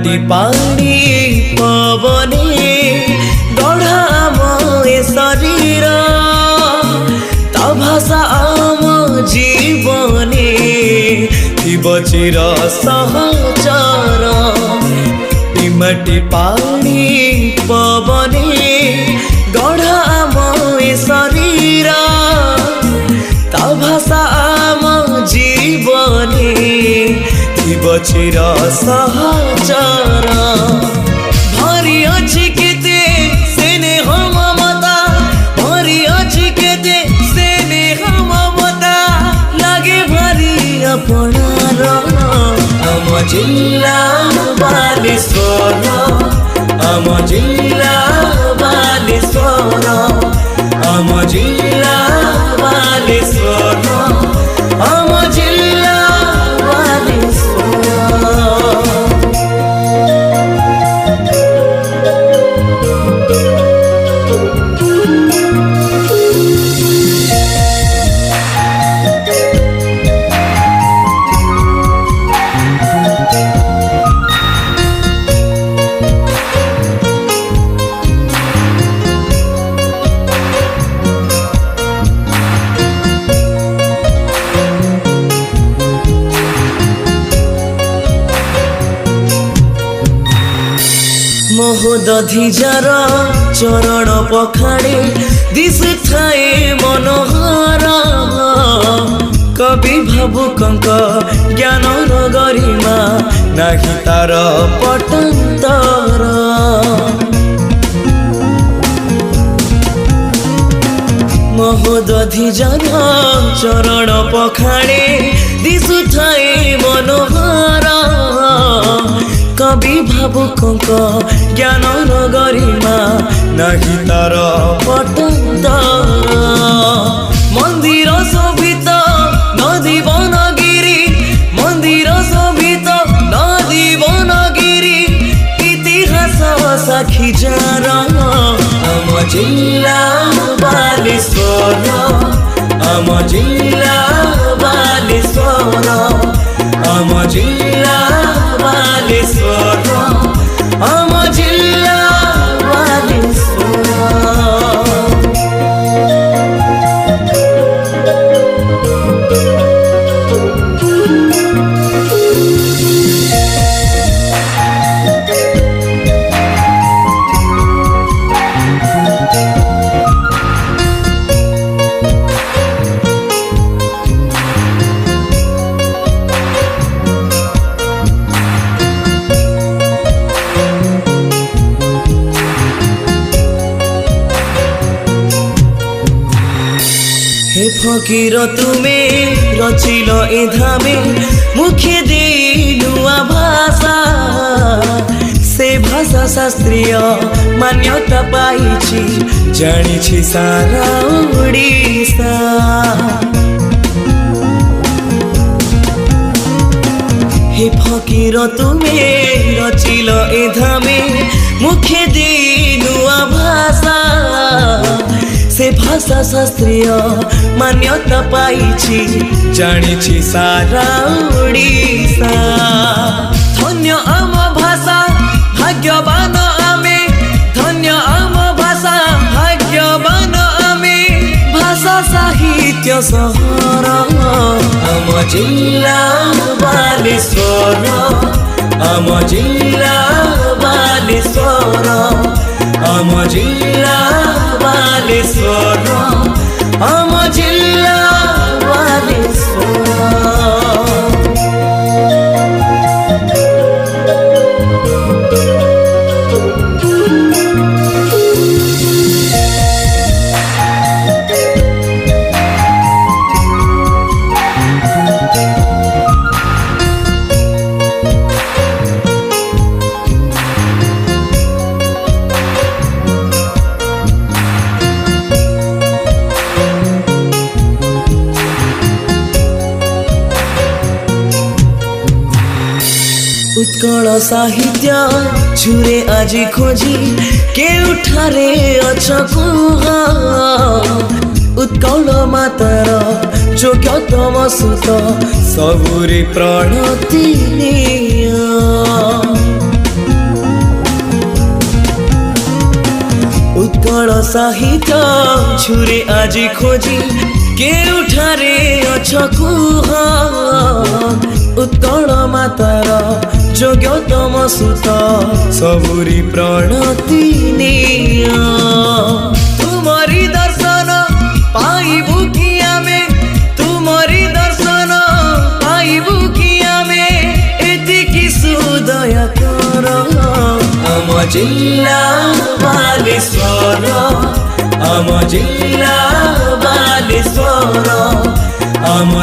माटी पानी पवने गढ़ा मोए शरीर ता भाषा आम जीवने थिब चिर सहचर माटी पानी पवने गढ़ा मोए शरीर ता भाषा आम जीवने थिब चिर सहचर भरी अछि केते स्नेह ममता भरी अछि केते स्नेह ममता लागे भरी अपनार आम जिल्ला बालेश्वर आम जिल्ला बालेश्वर आम जिल्ला बालेश्वर आम जिल्ला मोहदधिजार चरण पखाड़े दिशुथाए मनोहर कवि भावुकंक ज्ञानर गरिमा नाही तार पटंतर मोहदधिजार चरण पखाड़े दिशुथाए मनोहर कवि भावुकंक ज्ञानर गरिमा नाही तार पटंतर मंदिर शोभित नदी बनगिरी मंदिर शोभित नदी बनगिरी इतिहास साक्षी जार आम जिल्ला बालेश्वर आम जिल्ला बालेश्वर आम जिल्ला बालेश्वर आम जिल्ला बालेश्वर हे फकीर तुमे रचिल ए धामे मुखे दे नुआ भाषा से भाषा शास्त्रीय मान्यता पाइछि जानिछि सारा ओडिसा हे फकीर तुमे रचिल ए धामे मुखे दे नुआ भाषा से भाषा शास्त्रीय मान्यता पाइछि जानिछि सारा ओडिसा धन्य आम भाषा भाग्यवान आमे धन्य आम भाषा भाग्यवान आमे भाषा साहित्य सहर आम जिल्ला बालेश्वर आम जिल्ला बालेश्वर आम जिल्ला बालेश्वर आम जिल्ला बालेश्वर उत्कल साहित्य छुरे आजी खोजी केउठारे अछ कुह उत्कल मातर जोग्यतम सुत सबुरे प्रणति ସାହିତ୍ୟ ଛୁରେ ଆଜି ଖୋଜି କେଉଁଠାରେ ଅଛ କୁହ ଉତ୍କଳ ମାତାର ଯୋଗ୍ୟତମ ସୁତ ସବୁରି ପ୍ରଣତି ନିଅ ତୁମରି ଦର୍ଶନ ପାଇବୁ କି ଆମେ ତୁମରି ଦର୍ଶନ ପାଇବୁ କି ଆମେ ଏତିକି ସୁଦୟ କର ଆମ ଜିଲ୍ଲା ବାଲେଶ୍ୱର ଆମ ଜିଲ୍ଲା ବାଲେଶ୍ୱର ଆମ